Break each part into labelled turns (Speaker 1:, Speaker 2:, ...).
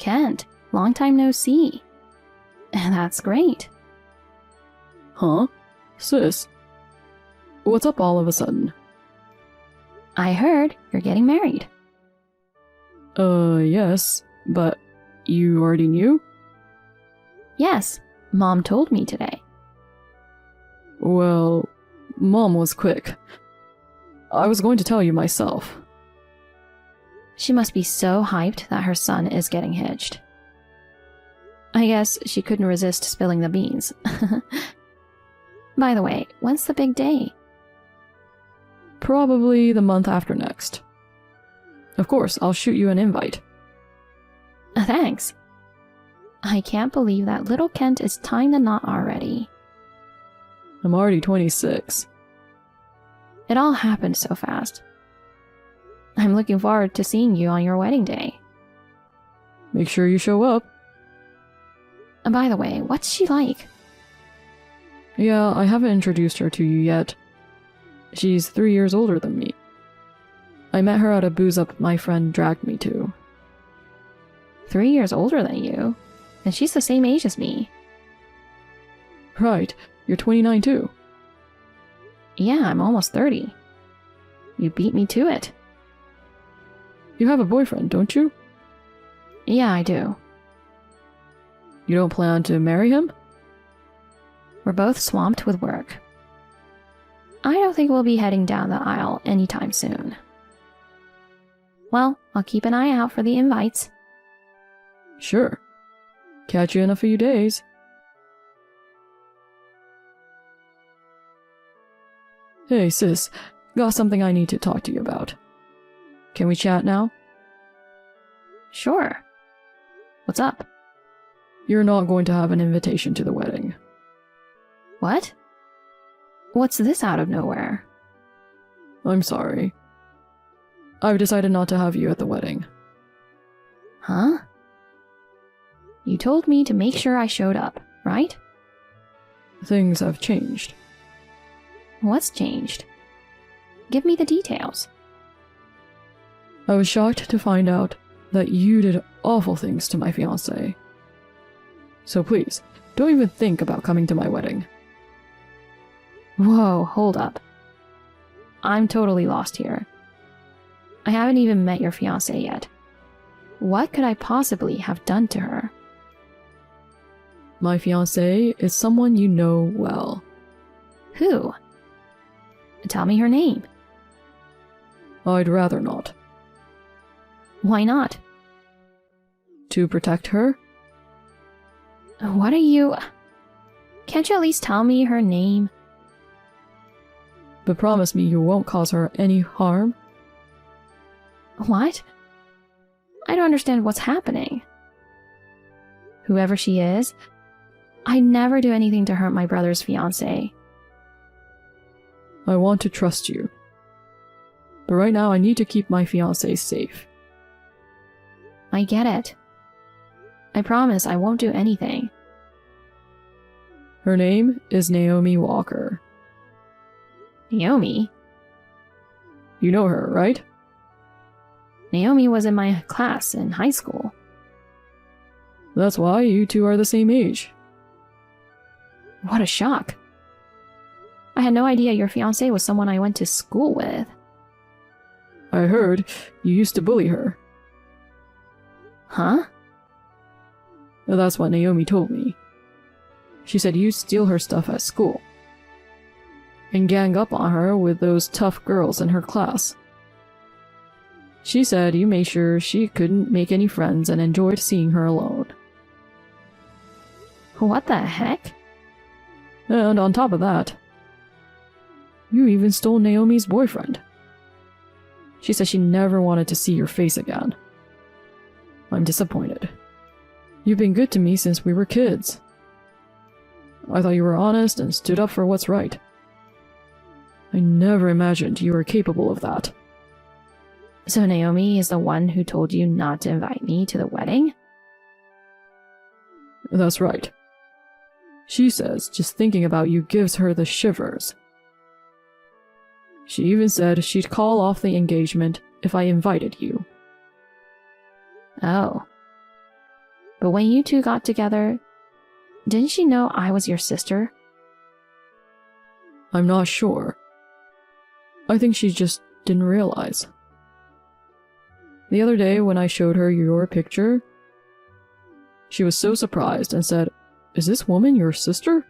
Speaker 1: Kent. Long time no see. That's great.
Speaker 2: Huh? Sis? What's up all of a sudden?
Speaker 1: I heard you're getting married.
Speaker 2: Yes, but you already knew?
Speaker 1: Yes, Mom told me today.
Speaker 2: Well, Mom was quick. I was going to tell you myself.
Speaker 1: She must be so hyped that her son is getting hitched. I guess she couldn't resist spilling the beans. By the way, when's the big day?
Speaker 2: Probably the month after next. Of course, I'll shoot you an invite.
Speaker 1: Thanks. I can't believe that little Kent is tying the knot already.
Speaker 2: I'm already 26.
Speaker 1: It all happened so fast. I'm looking forward to seeing you on your wedding day.
Speaker 2: Make sure you show up.
Speaker 1: By the way, what's she like?
Speaker 2: Yeah, I haven't introduced her to you yet. She's 3 years older than me. I met her at a booze-up my friend dragged me to.
Speaker 1: 3 years older than you? And she's the same age as me.
Speaker 2: Right, you're 29 too.
Speaker 1: Yeah, I'm almost 30. You beat me to it.
Speaker 2: You have a boyfriend, don't you?
Speaker 1: Yeah, I do.
Speaker 2: You don't plan to marry him?
Speaker 1: We're both swamped with work. I don't think we'll be heading down the aisle anytime soon. Well, I'll keep an eye out for the invites.
Speaker 2: Sure. Catch you in a few days. Hey, sis. Got something I need to talk to you about. Can we chat now?
Speaker 1: Sure. What's up?
Speaker 2: You're not going to have an invitation to the wedding.
Speaker 1: What? What's this out of nowhere?
Speaker 2: I'm sorry. I've decided not to have you at the wedding.
Speaker 1: Huh? You told me to make sure I showed up, right?
Speaker 2: Things have changed.
Speaker 1: What's changed? Give me the details.
Speaker 2: I was shocked to find out that you did awful things to my fiancé. So please, don't even think about coming to my wedding.
Speaker 1: Whoa, hold up. I'm totally lost here. I haven't even met your fiancé yet. What could I possibly have done to her?
Speaker 2: My fiancé is someone you know well.
Speaker 1: Who? Tell me her name.
Speaker 2: I'd rather not.
Speaker 1: Why not?
Speaker 2: To protect her?
Speaker 1: What are you... Can't you at least tell me her name?
Speaker 2: But promise me you won't cause her any harm?
Speaker 1: What? I don't understand what's happening. Whoever she is, I never do anything to hurt my brother's fiancé.
Speaker 2: I want to trust you. But right now I need to keep my fiancé safe.
Speaker 1: I get it. I promise I won't do anything.
Speaker 2: Her name is Naomi Walker.
Speaker 1: Naomi?
Speaker 2: You know her, right?
Speaker 1: Naomi was in my class in high school.
Speaker 2: That's why you two are the same age.
Speaker 1: What a shock. I had no idea your fiancé was someone I went to school with.
Speaker 2: I heard you used to bully her.
Speaker 1: Huh?
Speaker 2: That's what Naomi told me. She said you steal her stuff at school and gang up on her with those tough girls in her class. She said you made sure she couldn't make any friends and enjoyed seeing her alone.
Speaker 1: What the heck?
Speaker 2: And on top of that, you even stole Naomi's boyfriend. She said she never wanted to see your face again. I'm disappointed. You've been good to me since we were kids. I thought you were honest and stood up for what's right. I never imagined you were capable of that.
Speaker 1: So Naomi is the one who told you not to invite me to the wedding?
Speaker 2: That's right. She says just thinking about you gives her the shivers. She even said she'd call off the engagement if I invited you.
Speaker 1: Oh. But when you two got together, didn't she know I was your sister?
Speaker 2: I'm not sure. I think she just didn't realize. The other day when I showed her your picture, she was so surprised and said, "Is this woman your sister?"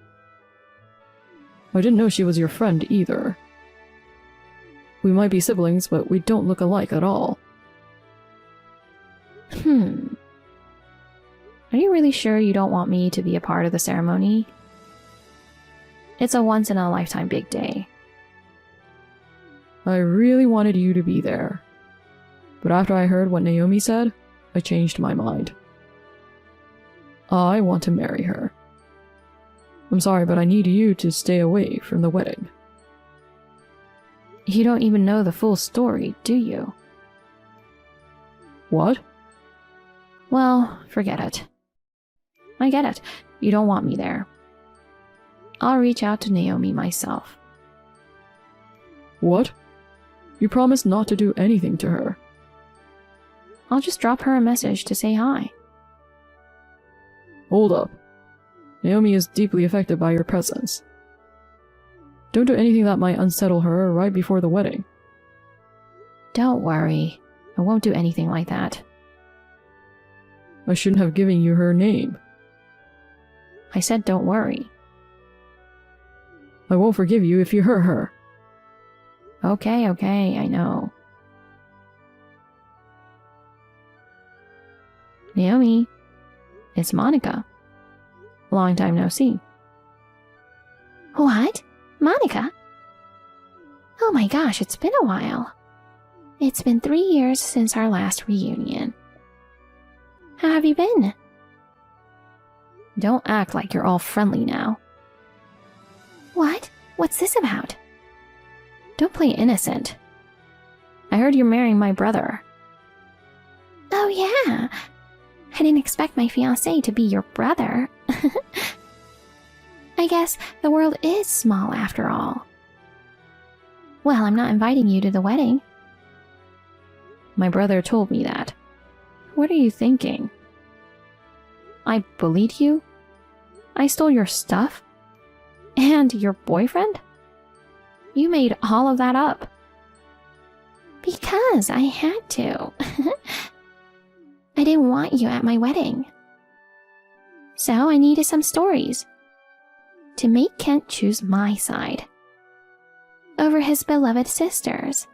Speaker 2: I didn't know she was your friend either. We might be siblings, but we don't look alike at all.
Speaker 1: Are you really sure you don't want me to be a part of the ceremony? It's a once-in-a-lifetime big day.
Speaker 2: I really wanted you to be there. But after I heard what Naomi said, I changed my mind. I want to marry her. I'm sorry, but I need you to stay away from the wedding.
Speaker 1: You don't even know the full story, do you?
Speaker 2: What?
Speaker 1: Well, forget it. I get it. You don't want me there. I'll reach out to Naomi myself.
Speaker 2: What? You promised not to do anything to her.
Speaker 1: I'll just drop her a message to say hi.
Speaker 2: Hold up. Naomi is deeply affected by your presence. Don't do anything that might unsettle her right before the wedding.
Speaker 1: Don't worry. I won't do anything like that.
Speaker 2: I shouldn't have given you her name.
Speaker 1: I said don't worry.
Speaker 2: I won't forgive you if you hurt her.
Speaker 1: Okay, I know. Naomi, it's Monica. Long time no see. What? Monica? Oh my gosh, it's been a while. It's been 3 years since our last reunion. How have you been? Don't act like you're all friendly now. What? What's this about? Don't play innocent. I heard you're marrying my brother. Oh yeah. I didn't expect my fiancé to be your brother. I guess the world is small after all. Well, I'm not inviting you to the wedding. My brother told me that. What are you thinking? I bullied you? I stole your stuff? And your boyfriend? You made all of that up. Because I had to. I didn't want you at my wedding. So I needed some stories to make Kent choose my side over his beloved sisters.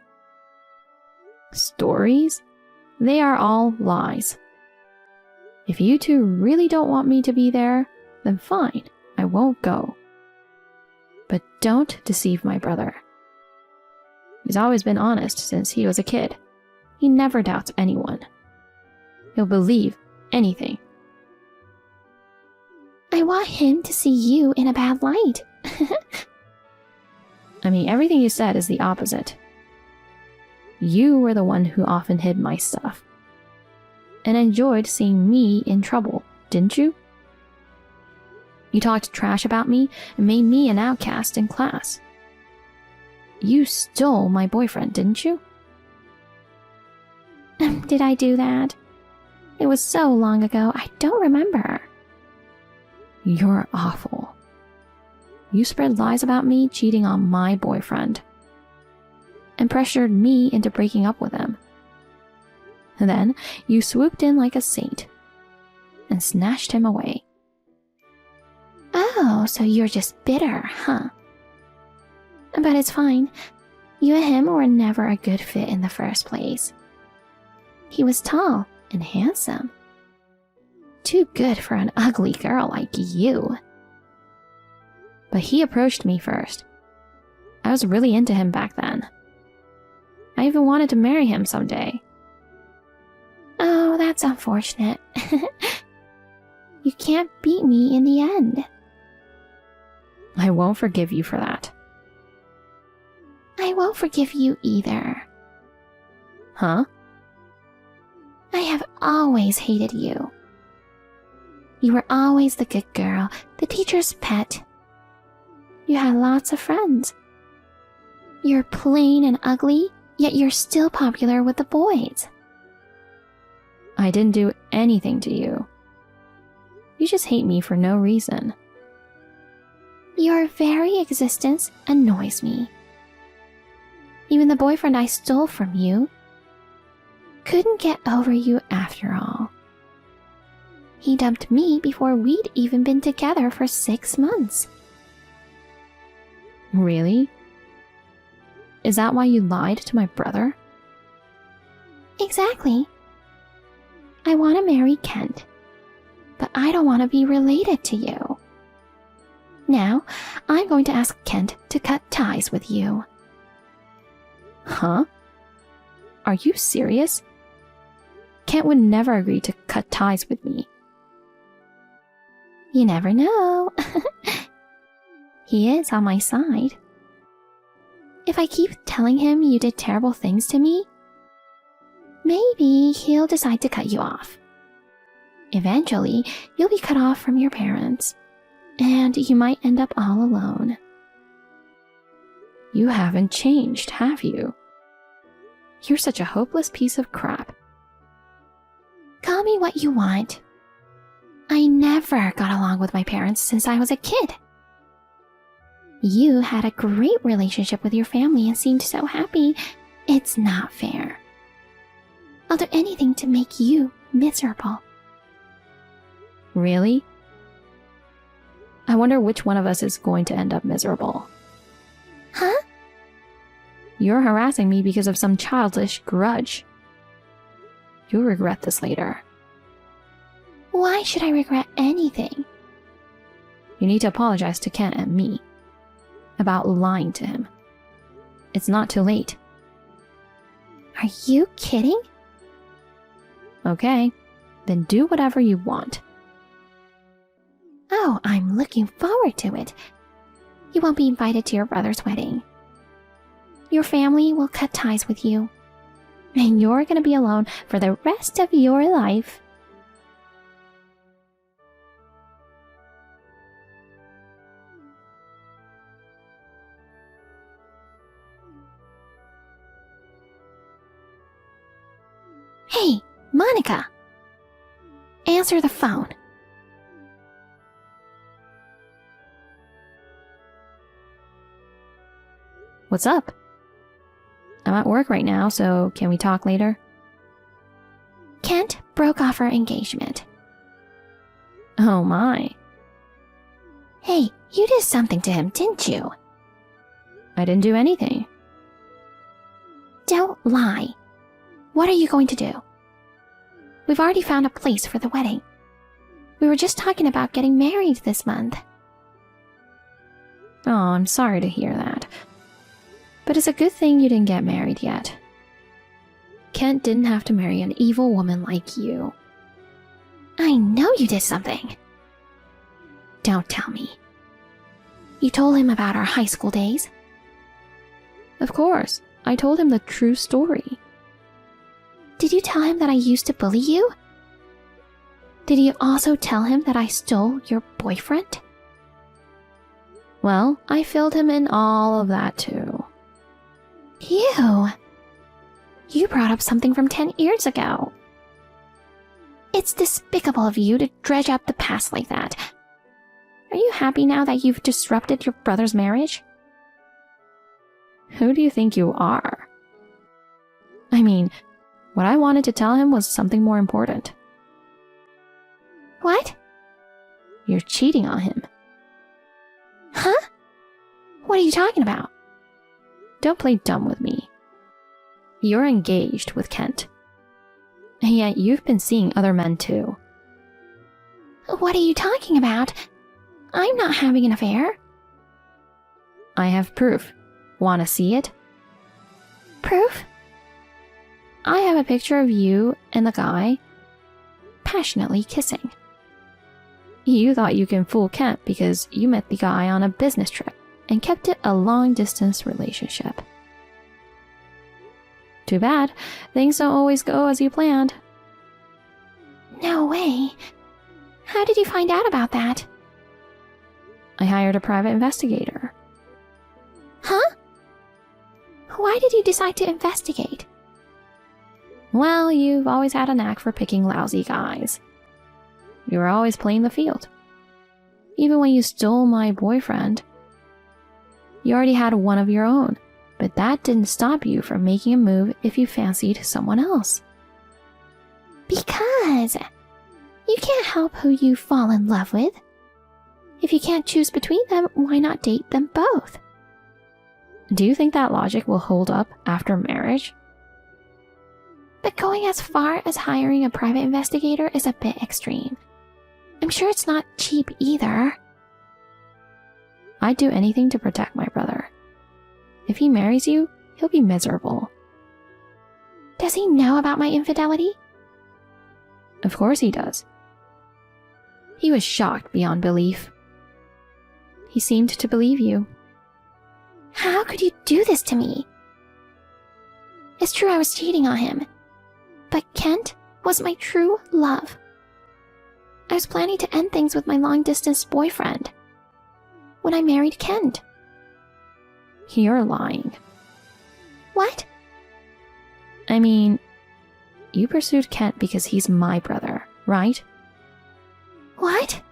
Speaker 1: Stories? They are all lies. If you two really don't want me to be there, then fine, I won't go. But don't deceive my brother. He's always been honest since he was a kid. He never doubts anyone. He'll believe anything. I want him to see you in a bad light. I mean, everything you said is the opposite. You were the one who often hid my stuff and enjoyed seeing me in trouble, didn't you? You talked trash about me and made me an outcast in class. You stole my boyfriend, didn't you? Did I do that? It was so long ago, I don't remember. You're awful. You spread lies about me cheating on my boyfriend and pressured me into breaking up with him. And then you swooped in like a saint and snatched him away. Oh, so you're just bitter, huh? But it's fine. You and him were never a good fit in the first place. He was tall and handsome. Too good for an ugly girl like you. But he approached me first. I was really into him back then. I even wanted to marry him someday. Oh, that's unfortunate. You can't beat me in the end. I won't forgive you for that. I won't forgive you either. Huh? I have always hated you. You were always the good girl, the teacher's pet. You had lots of friends. You're plain and ugly, yet you're still popular with the boys. I didn't do anything to you. You just hate me for no reason. Your very existence annoys me. Even the boyfriend I stole from you couldn't get over you after all. He dumped me before we'd even been together for 6 months. Really? Is that why you lied to my brother? Exactly. I want to marry Kent, but I don't want to be related to you. Now, I'm going to ask Kent to cut ties with you. Huh? Are you serious? Kent would never agree to cut ties with me. You never know. He is on my side. If I keep telling him you did terrible things to me, maybe he'll decide to cut you off. Eventually, you'll be cut off from your parents, and you might end up all alone. You haven't changed, have you? You're such a hopeless piece of crap. Call me what you want. I never got along with my parents since I was a kid. You had a great relationship with your family and seemed so happy. It's not fair. I'll do anything to make you miserable. Really? I wonder which one of us is going to end up miserable. Huh? You're harassing me because of some childish grudge. You'll regret this later. Why should I regret anything? You need to apologize to Kent and me about lying to him. It's not too late. Are you kidding? Okay, then do whatever you want. Oh, I'm looking forward to it. You won't be invited to your brother's wedding. Your family will cut ties with you, and you're going to be alone for the rest of your life. Hey, Monica! Answer the phone. What's up? I'm at work right now, so can we talk later? Kent broke off our engagement. Oh my. Hey, you did something to him, didn't you? I didn't do anything. Don't lie. What are you going to do? We've already found a place for the wedding. We were just talking about getting married this month. Oh, I'm sorry to hear that. But it's a good thing you didn't get married yet. Kent didn't have to marry an evil woman like you. I know you did something. Don't tell me. You told him about our high school days? Of course. I told him the true story. Did you tell him that I used to bully you? Did you also tell him that I stole your boyfriend? Well, I filled him in all of that too. You brought up something from 10 years ago. It's despicable of you to dredge up the past like that. Are you happy now that you've disrupted your brother's marriage? Who do you think you are? I mean, what I wanted to tell him was something more important. What? You're cheating on him. Huh? What are you talking about? Don't play dumb with me. You're engaged with Kent. And yet you've been seeing other men too. What are you talking about? I'm not having an affair. I have proof. Want to see it? Proof? I have a picture of you and the guy passionately kissing. You thought you can fool Kent because you met the guy on a business trip and kept it a long-distance relationship. Too bad. Things don't always go as you planned. No way. How did you find out about that? I hired a private investigator. Huh? Why did you decide to investigate? Well, you've always had a knack for picking lousy guys. You were always playing the field. Even when you stole my boyfriend, you already had one of your own, but that didn't stop you from making a move if you fancied someone else. Because you can't help who you fall in love with. If you can't choose between them, why not date them both? Do you think that logic will hold up after marriage? But going as far as hiring a private investigator is a bit extreme. I'm sure it's not cheap either. I'd do anything to protect my brother. If he marries you, he'll be miserable. Does he know about my infidelity? Of course he does. He was shocked beyond belief. He seemed to believe you. How could you do this to me? It's true I was cheating on him, but Kent was my true love. I was planning to end things with my long-distance boyfriend when I married Kent. You're lying. What? I mean, you pursued Kent because he's my brother, right? What?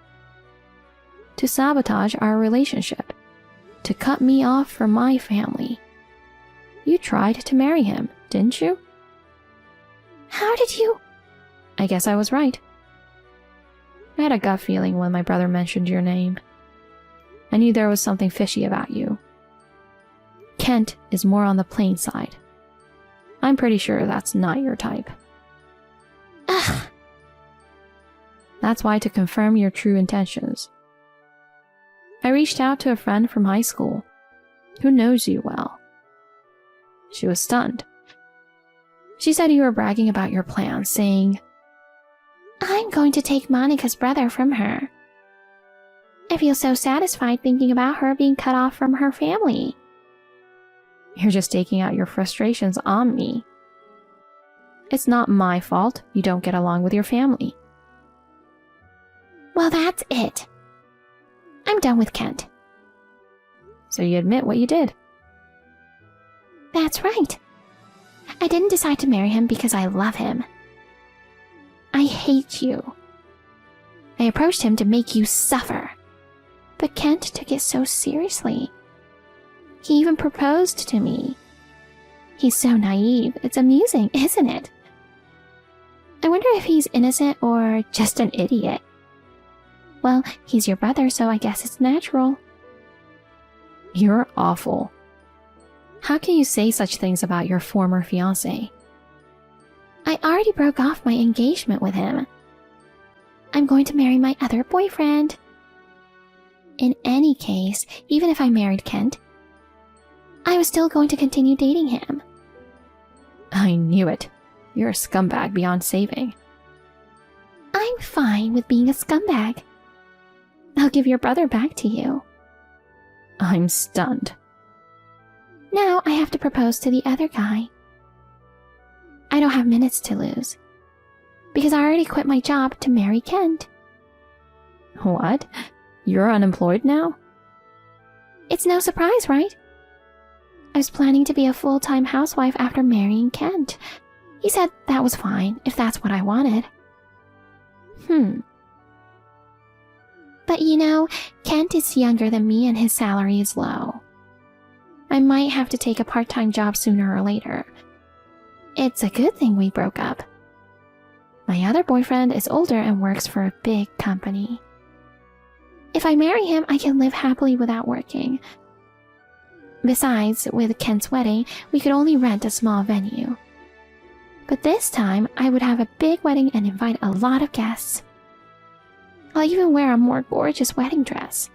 Speaker 1: To sabotage our relationship. To cut me off from my family. You tried to marry him, didn't you? How did you? I guess I was right. I had a gut feeling when my brother mentioned your name. I knew there was something fishy about you. Kent is more on the plain side. I'm pretty sure that's not your type. Ugh. That's why, to confirm your true intentions, I reached out to a friend from high school who knows you well. She was stunned. She said you were bragging about your plans, saying, I'm going to take Monica's brother from her. I feel so satisfied thinking about her being cut off from her family. You're just taking out your frustrations on me. It's not my fault you don't get along with your family. Well, that's it. I'm done with Kent. So you admit what you did? That's right. I didn't decide to marry him because I love him. I hate you. I approached him to make you suffer. But Kent took it so seriously. He even proposed to me. He's so naive. It's amusing, isn't it? I wonder if he's innocent or just an idiot. Well, he's your brother, so I guess it's natural. You're awful. How can you say such things about your former fiancé? I already broke off my engagement with him. I'm going to marry my other boyfriend. In any case, even if I married Kent, I was still going to continue dating him. I knew it. You're a scumbag beyond saving. I'm fine with being a scumbag. I'll give your brother back to you. I'm stunned. Now I have to propose to the other guy. I don't have minutes to lose, because I already quit my job to marry Kent. What? You're unemployed now? It's no surprise, right? I was planning to be a full-time housewife after marrying Kent. He said that was fine, if that's what I wanted. But you know, Kent is younger than me and his salary is low. I might have to take a part-time job sooner or later. It's a good thing we broke up. My other boyfriend is older and works for a big company. If I marry him, I can live happily without working. Besides, with Kent's wedding, we could only rent a small venue. But this time, I would have a big wedding and invite a lot of guests. I'll even wear a more gorgeous wedding dress.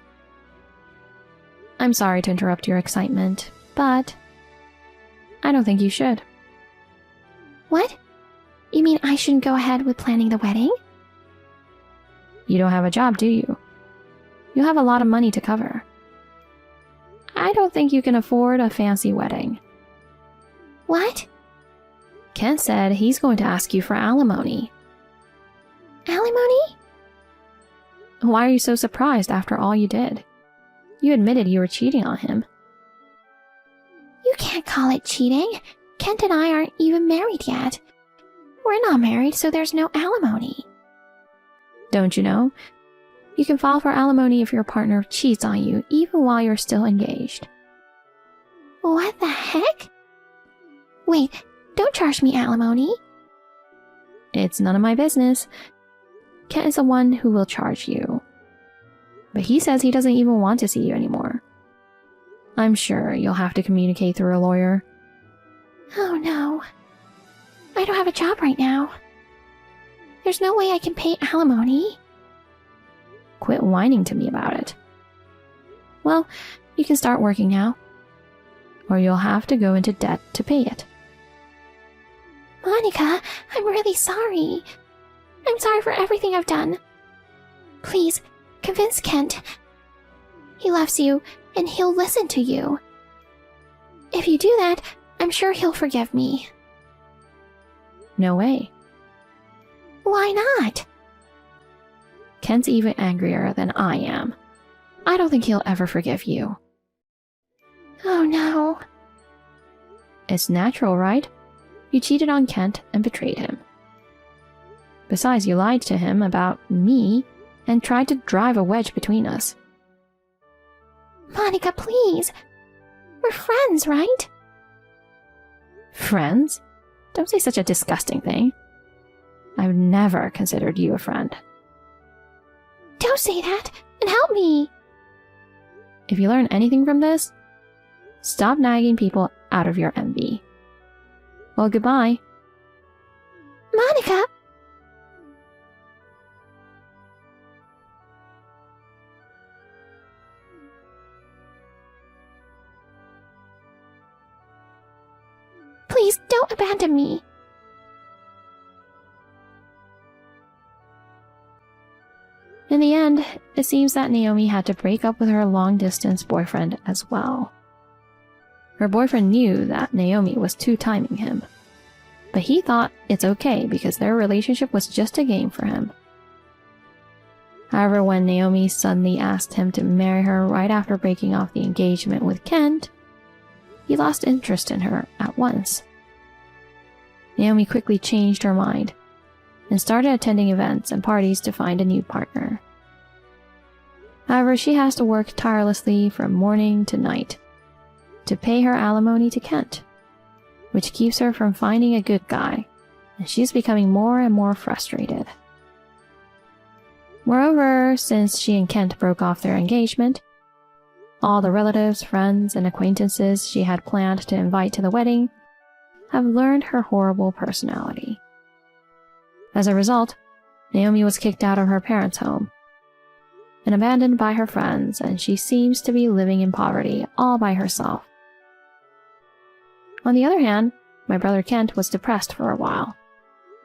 Speaker 1: I'm sorry to interrupt your excitement, but I don't think you should. What? You mean I shouldn't go ahead with planning the wedding? You don't have a job, do you? You have a lot of money to cover. I don't think you can afford a fancy wedding. What? Kent said he's going to ask you for alimony. Alimony? Why are you so surprised after all you did? You admitted you were cheating on him. You can't call it cheating. Kent and I aren't even married yet. We're not married, so there's no alimony. Don't you know? You can file for alimony if your partner cheats on you, even while you're still engaged. What the heck? Wait, don't charge me alimony. It's none of my business. Kent is the one who will charge you. But he says he doesn't even want to see you anymore. I'm sure you'll have to communicate through a lawyer. Oh no. I don't have a job right now. There's no way I can pay alimony. Quit whining to me about it. Well, you can start working now. Or you'll have to go into debt to pay it. Monica, I'm really sorry. I'm sorry for everything I've done. Please, convince Kent. He loves you, and he'll listen to you. If you do that, I'm sure he'll forgive me. No way. Why not? Kent's even angrier than I am. I don't think he'll ever forgive you. Oh no. It's natural, right? You cheated on Kent and betrayed him. Besides, you lied to him about me and tried to drive a wedge between us. Monica, please. We're friends, right? Friends? Don't say such a disgusting thing. I've never considered you a friend. Don't say that, and help me. If you learn anything from this, stop nagging people out of your envy. Well, goodbye. Monica! Please don't abandon me. In the end, it seems that Naomi had to break up with her long-distance boyfriend as well. Her boyfriend knew that Naomi was two-timing him, but he thought it's okay because their relationship was just a game for him. However, when Naomi suddenly asked him to marry her right after breaking off the engagement with Kent, he lost interest in her at once. Naomi quickly changed her mind and started attending events and parties to find a new partner. However, she has to work tirelessly from morning to night to pay her alimony to Kent, which keeps her from finding a good guy, and she's becoming more and more frustrated. Moreover, since she and Kent broke off their engagement, all the relatives, friends, and acquaintances she had planned to invite to the wedding have learned her horrible personality. As a result, Naomi was kicked out of her parents' home and abandoned by her friends, and she seems to be living in poverty all by herself. On the other hand, my brother Kent was depressed for a while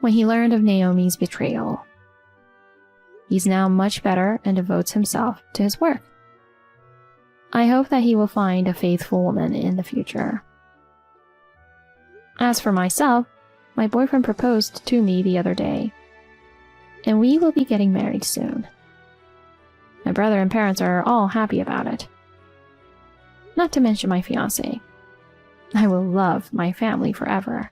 Speaker 1: when he learned of Naomi's betrayal. He's now much better and devotes himself to his work. I hope that he will find a faithful woman in the future. As for myself, my boyfriend proposed to me the other day, and we will be getting married soon. My brother and parents are all happy about it. Not to mention my fiancé. I will love my family forever.